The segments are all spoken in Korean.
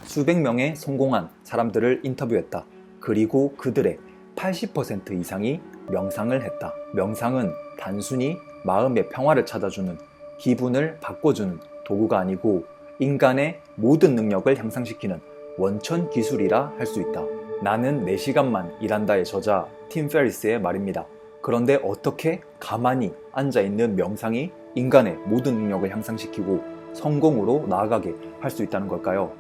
수백 명의 성공한 사람들을 인터뷰했다. 그리고 그들의 80% 이상이 명상을 했다. 명상은 단순히 마음의 평화를 찾아주는, 기분을 바꿔주는 도구가 아니고 인간의 모든 능력을 향상시키는 원천 기술이라 할 수 있다. 나는 4시간만 일한다의 저자 팀 페리스의 말입니다. 그런데 어떻게 가만히 앉아있는 명상이 인간의 모든 능력을 향상시키고 성공으로 나아가게 할 수 있다는 걸까요?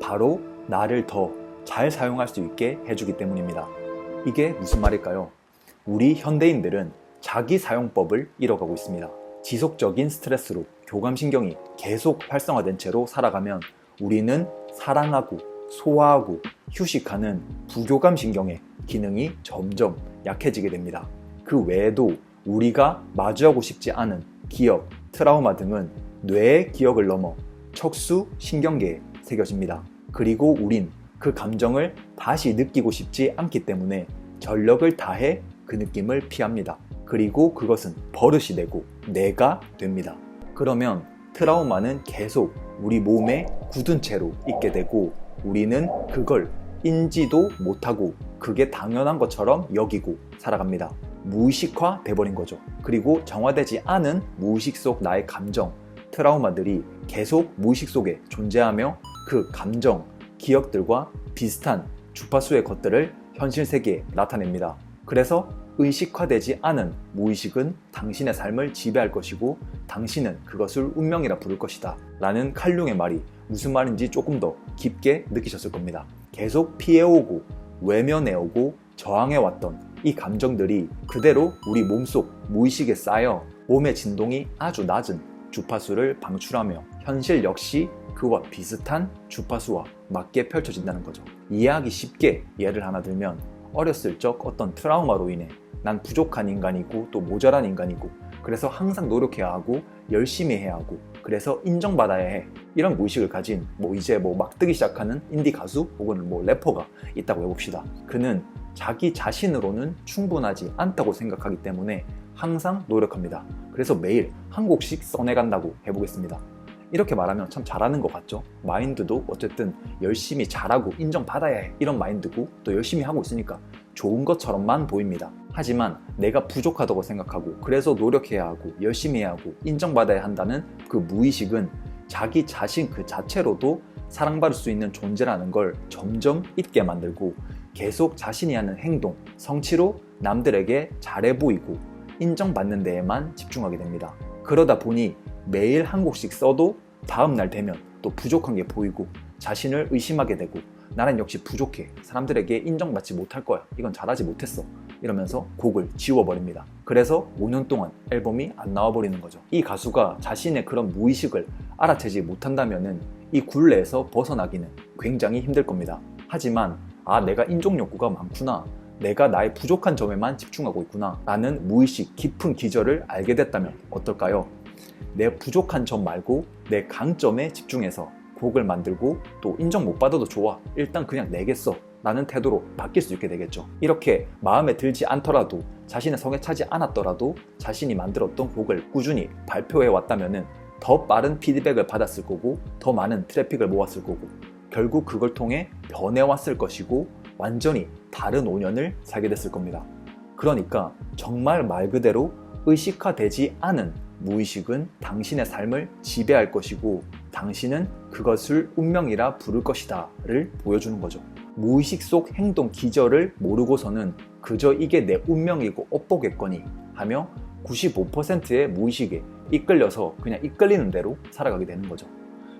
바로 나를 더 잘 사용할 수 있게 해주기 때문입니다. 이게 무슨 말일까요? 우리 현대인들은 자기 사용법을 잃어가고 있습니다. 지속적인 스트레스로 교감신경이 계속 활성화된 채로 살아가면 우리는 사랑하고 소화하고 휴식하는 부교감신경의 기능이 점점 약해지게 됩니다. 그 외에도 우리가 마주하고 싶지 않은 기억, 트라우마 등은 뇌의 기억을 넘어 척수 신경계에 새겨집니다. 그리고 우린 그 감정을 다시 느끼고 싶지 않기 때문에 전력을 다해 그 느낌을 피합니다. 그리고 그것은 버릇이 되고 내가 됩니다. 그러면 트라우마는 계속 우리 몸에 굳은 채로 있게 되고 우리는 그걸 인지도 못하고 그게 당연한 것처럼 여기고 살아갑니다. 무의식화 돼버린 거죠. 그리고 정화되지 않은 무의식 속 나의 감정, 트라우마들이 계속 무의식 속에 존재하며 그 감정, 기억들과 비슷한 주파수의 것들을 현실 세계에 나타냅니다. 그래서 의식화되지 않은 무의식은 당신의 삶을 지배할 것이고 당신은 그것을 운명이라 부를 것이다 라는 칼융의 말이 무슨 말인지 조금 더 깊게 느끼셨을 겁니다. 계속 피해오고 외면해오고 저항해왔던 이 감정들이 그대로 우리 몸속 무의식에 쌓여 몸의 진동이 아주 낮은 주파수를 방출하며 현실 역시 그와 비슷한 주파수와 맞게 펼쳐진다는 거죠. 이해하기 쉽게 예를 하나 들면 어렸을 적 어떤 트라우마로 인해 난 부족한 인간이고 또 모자란 인간이고 그래서 항상 노력해야 하고 열심히 해야 하고 그래서 인정받아야 해 이런 무의식을 가진 이제 막 뜨기 시작하는 인디 가수 혹은 래퍼가 있다고 해봅시다. 그는 자기 자신으로는 충분하지 않다고 생각하기 때문에 항상 노력합니다. 그래서 매일 한 곡씩 써내간다고 해보겠습니다. 이렇게 말하면 참 잘하는 것 같죠? 마인드도 어쨌든 열심히 잘하고 인정받아야 해 이런 마인드고 또 열심히 하고 있으니까 좋은 것처럼만 보입니다. 하지만 내가 부족하다고 생각하고 그래서 노력해야 하고 열심히 해야 하고 인정받아야 한다는 그 무의식은 자기 자신 그 자체로도 사랑받을 수 있는 존재라는 걸 점점 잊게 만들고 계속 자신이 하는 행동, 성취로 남들에게 잘해 보이고 인정받는 데에만 집중하게 됩니다. 그러다 보니 매일 한 곡씩 써도 다음날 되면 또 부족한 게 보이고 자신을 의심하게 되고 나는 역시 부족해, 사람들에게 인정받지 못할 거야, 이건 잘하지 못했어 이러면서 곡을 지워버립니다. 그래서 5년 동안 앨범이 안 나와버리는 거죠. 이 가수가 자신의 그런 무의식을 알아채지 못한다면 이 굴레에서 벗어나기는 굉장히 힘들 겁니다. 하지만 내가 인정 욕구가 많구나, 내가 나의 부족한 점에만 집중하고 있구나 라는 무의식 깊은 기절을 알게 됐다면 어떨까요? 내 부족한 점 말고 내 강점에 집중해서 곡을 만들고 또 인정 못 받아도 좋아, 일단 그냥 내겠어 라는 태도로 바뀔 수 있게 되겠죠. 이렇게 마음에 들지 않더라도 자신의 성에 차지 않았더라도 자신이 만들었던 곡을 꾸준히 발표해 왔다면 더 빠른 피드백을 받았을 거고 더 많은 트래픽을 모았을 거고 결국 그걸 통해 변해왔을 것이고 완전히 다른 5년을 살게 됐을 겁니다. 그러니까 정말 말 그대로 의식화되지 않은 무의식은 당신의 삶을 지배할 것이고 당신은 그것을 운명이라 부를 것이다 를 보여주는 거죠. 무의식 속 행동 기절을 모르고서는 그저 이게 내 운명이고 어보겠거니 하며 95%의 무의식에 이끌려서 그냥 이끌리는 대로 살아가게 되는 거죠.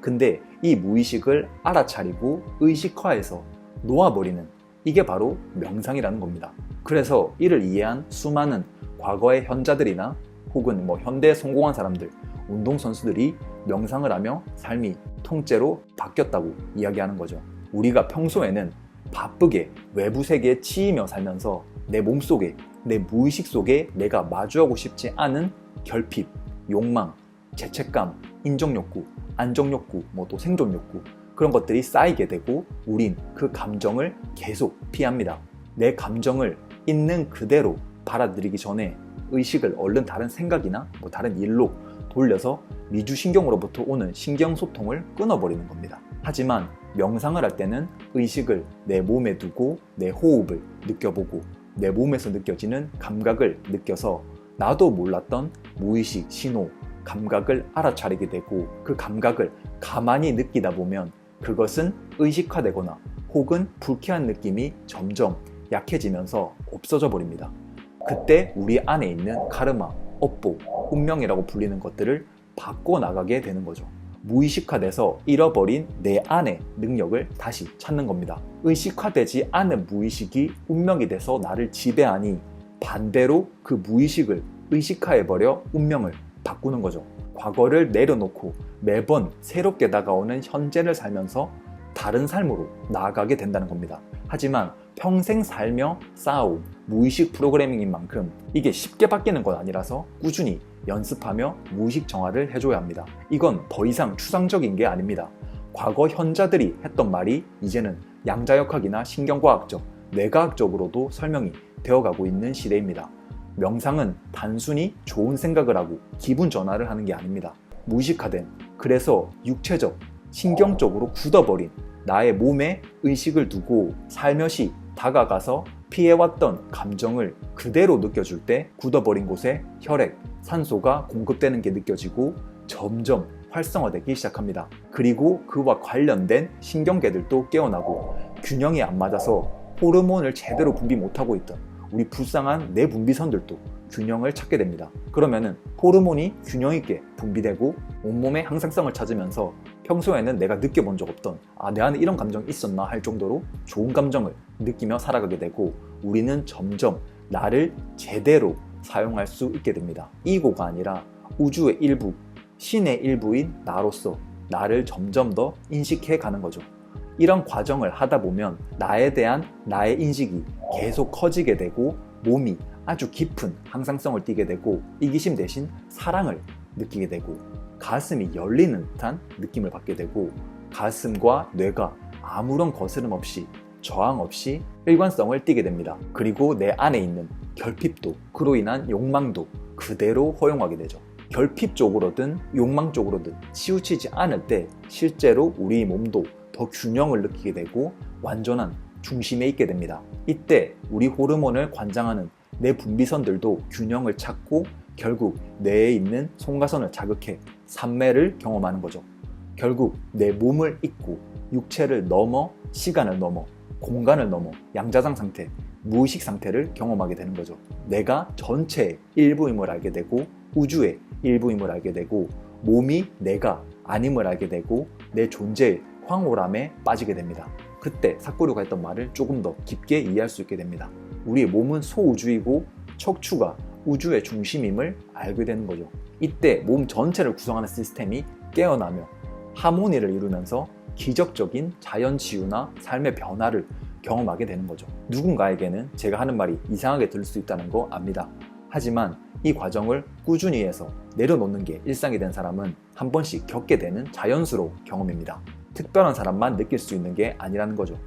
근데 이 무의식을 알아차리고 의식화해서 놓아버리는 이게 바로 명상이라는 겁니다. 그래서 이를 이해한 수많은 과거의 현자들이나 혹은 현대에 성공한 사람들, 운동선수들이 명상을 하며 삶이 통째로 바뀌었다고 이야기하는 거죠. 우리가 평소에는 바쁘게 외부 세계에 치이며 살면서 내 몸속에, 내 무의식 속에 내가 마주하고 싶지 않은 결핍, 욕망, 죄책감, 인정욕구, 안정욕구, 또 생존욕구 그런 것들이 쌓이게 되고 우린 그 감정을 계속 피합니다. 내 감정을 있는 그대로 받아들이기 전에 의식을 얼른 다른 생각이나 다른 일로 돌려서 미주신경으로부터 오는 신경소통을 끊어버리는 겁니다. 하지만 명상을 할 때는 의식을 내 몸에 두고 내 호흡을 느껴보고 내 몸에서 느껴지는 감각을 느껴서 나도 몰랐던 무의식 신호, 감각을 알아차리게 되고 그 감각을 가만히 느끼다 보면 그것은 의식화되거나 혹은 불쾌한 느낌이 점점 약해지면서 없어져 버립니다. 그때 우리 안에 있는 카르마, 업보, 운명이라고 불리는 것들을 바꿔나가게 되는 거죠. 무의식화돼서 잃어버린 내 안의 능력을 다시 찾는 겁니다. 의식화되지 않은 무의식이 운명이 돼서 나를 지배하니 반대로 그 무의식을 의식화해버려 운명을 바꾸는 거죠. 과거를 내려놓고 매번 새롭게 다가오는 현재를 살면서 다른 삶으로 나아가게 된다는 겁니다. 하지만 평생 살며 쌓아온 무의식 프로그래밍인 만큼 이게 쉽게 바뀌는 건 아니라서 꾸준히 연습하며 무의식 정화를 해줘야 합니다. 이건 더 이상 추상적인 게 아닙니다. 과거 현자들이 했던 말이 이제는 양자역학이나 신경과학적, 뇌과학적으로도 설명이 되어가고 있는 시대입니다. 명상은 단순히 좋은 생각을 하고 기분 전환을 하는 게 아닙니다. 무의식화된, 그래서 육체적, 신경적으로 굳어버린 나의 몸에 의식을 두고 살며시 다가가서 피해왔던 감정을 그대로 느껴줄 때 굳어버린 곳에 혈액, 산소가 공급되는 게 느껴지고 점점 활성화되기 시작합니다. 그리고 그와 관련된 신경계들도 깨어나고 균형이 안 맞아서 호르몬을 제대로 분비 못하고 있던 우리 불쌍한 내 분비선들도 균형을 찾게 됩니다. 그러면은 호르몬이 균형 있게 분비되고 온몸의 항상성을 찾으면서 평소에는 내가 느껴본 적 없던 내 안에 이런 감정이 있었나 할 정도로 좋은 감정을 느끼며 살아가게 되고 우리는 점점 나를 제대로 사용할 수 있게 됩니다. 이고가 아니라 우주의 일부, 신의 일부인 나로서 나를 점점 더 인식해 가는 거죠. 이런 과정을 하다 보면 나에 대한 나의 인식이 계속 커지게 되고 몸이 아주 깊은 항상성을 띠게 되고 이기심 대신 사랑을 느끼게 되고 가슴이 열리는 듯한 느낌을 받게 되고 가슴과 뇌가 아무런 거스름 없이 저항 없이 일관성을 띠게 됩니다. 그리고 내 안에 있는 결핍도 그로 인한 욕망도 그대로 허용하게 되죠. 결핍 쪽으로든 욕망 쪽으로든 치우치지 않을 때 실제로 우리 몸도 더 균형을 느끼게 되고 완전한 중심에 있게 됩니다. 이때 우리 호르몬을 관장하는 내 분비선들도 균형을 찾고 결국 뇌에 있는 송가선을 자극해 산매를 경험하는 거죠. 결국 내 몸을 잊고 육체를 넘어 시간을 넘어 공간을 넘어 양자장 상태, 무의식 상태를 경험하게 되는 거죠. 내가 전체의 일부임을 알게 되고 우주의 일부임을 알게 되고 몸이 내가 아님을 알게 되고 내 존재의 황홀함에 빠지게 됩니다. 그때 사쿠르가 했던 말을 조금 더 깊게 이해할 수 있게 됩니다. 우리의 몸은 소우주이고 척추가 우주의 중심임을 알게 되는 거죠. 이때 몸 전체를 구성하는 시스템이 깨어나며 하모니를 이루면서 기적적인 자연치유나 삶의 변화를 경험하게 되는 거죠. 누군가에게는 제가 하는 말이 이상하게 들릴 수 있다는 거 압니다. 하지만 이 과정을 꾸준히 해서 내려놓는 게 일상이 된 사람은 한 번씩 겪게 되는 자연스러운 경험입니다. 특별한 사람만 느낄 수 있는 게 아니라는 거죠.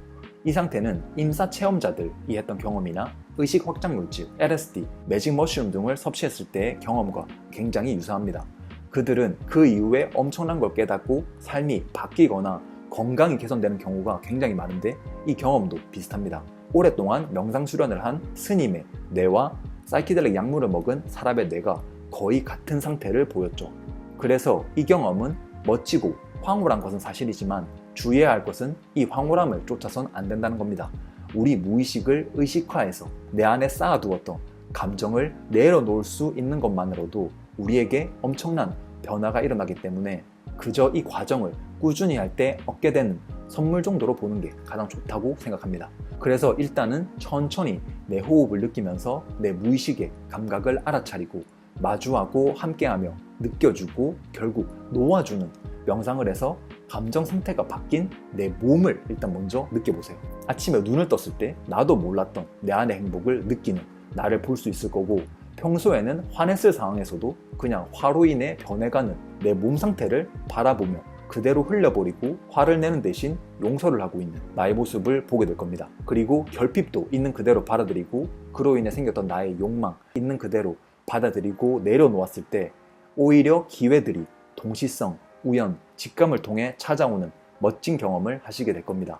이 상태는 임사 체험자들이 했던 경험이나 의식 확장 물질, LSD, 매직 머쉬룸 등을 섭취했을 때의 경험과 굉장히 유사합니다. 그들은 그 이후에 엄청난 걸 깨닫고 삶이 바뀌거나 건강이 개선되는 경우가 굉장히 많은데 이 경험도 비슷합니다. 오랫동안 명상 수련을 한 스님의 뇌와 사이키델릭 약물을 먹은 사람의 뇌가 거의 같은 상태를 보였죠. 그래서 이 경험은 멋지고 황홀한 것은 사실이지만 주의해야 할 것은 이 황홀함을 쫓아선 안 된다는 겁니다. 우리 무의식을 의식화해서 내 안에 쌓아두었던 감정을 내려놓을 수 있는 것만으로도 우리에게 엄청난 변화가 일어나기 때문에 그저 이 과정을 꾸준히 할 때 얻게 되는 선물 정도로 보는 게 가장 좋다고 생각합니다. 그래서 일단은 천천히 내 호흡을 느끼면서 내 무의식의 감각을 알아차리고 마주하고 함께하며 느껴주고 결국 놓아주는 명상을 해서 감정 상태가 바뀐 내 몸을 일단 먼저 느껴보세요. 아침에 눈을 떴을 때 나도 몰랐던 내 안의 행복을 느끼는 나를 볼 수 있을 거고 평소에는 화냈을 상황에서도 그냥 화로 인해 변해가는 내 몸 상태를 바라보며 그대로 흘려버리고 화를 내는 대신 용서를 하고 있는 나의 모습을 보게 될 겁니다. 그리고 결핍도 있는 그대로 받아들이고 그로 인해 생겼던 나의 욕망 있는 그대로 받아들이고 내려놓았을 때 오히려 기회들이 동시성, 우연, 직감을 통해 찾아오는 멋진 경험을 하시게 될 겁니다.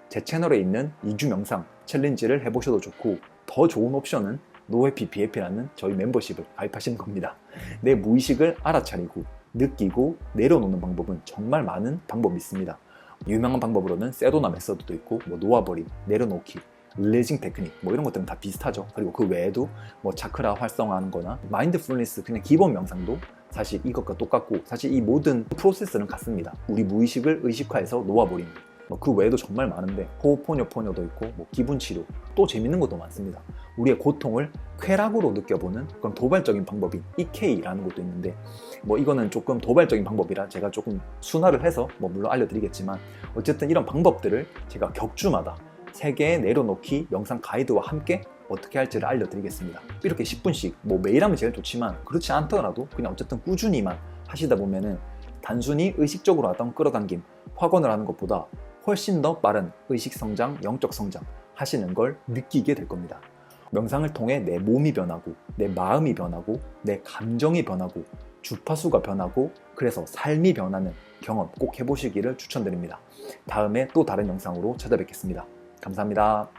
제 채널에 있는 2주 명상 챌린지를 해보셔도 좋고, 더 좋은 옵션은 노회피 BFP라는 저희 멤버십을 가입하시는 겁니다. 내 무의식을 알아차리고 느끼고 내려놓는 방법은 정말 많은 방법이 있습니다. 유명한 방법으로는 세도나 메서드도 있고, 놓아버림, 내려놓기, 릴레이징 테크닉 이런 것들은 다 비슷하죠. 그리고 그 외에도 차크라 활성화하는 거나 마인드풀니스, 그냥 기본 명상도 사실 이것과 똑같고, 사실 이 모든 프로세스는 같습니다. 우리 무의식을 의식화해서 놓아버리는 그 외에도 정말 많은데, 호흡포뇨포뇨도 있고 기분 치료, 또 재밌는 것도 많습니다. 우리의 고통을 쾌락으로 느껴보는 그런 도발적인 방법인 EK라는 것도 있는데, 이거는 조금 도발적인 방법이라 제가 조금 순화를 해서 물론 알려드리겠지만, 어쨌든 이런 방법들을 제가 격주마다 3개의 내려놓기 명상 가이드와 함께 어떻게 할지를 알려드리겠습니다. 이렇게 10분씩 매일 하면 제일 좋지만, 그렇지 않더라도 그냥 어쨌든 꾸준히만 하시다 보면은 단순히 의식적으로 하던 끌어당김, 확언을 하는 것보다 훨씬 더 빠른 의식 성장, 영적 성장 하시는 걸 느끼게 될 겁니다. 명상을 통해 내 몸이 변하고, 내 마음이 변하고, 내 감정이 변하고, 주파수가 변하고, 그래서 삶이 변하는 경험 꼭 해보시기를 추천드립니다. 다음에 또 다른 영상으로 찾아뵙겠습니다. 감사합니다.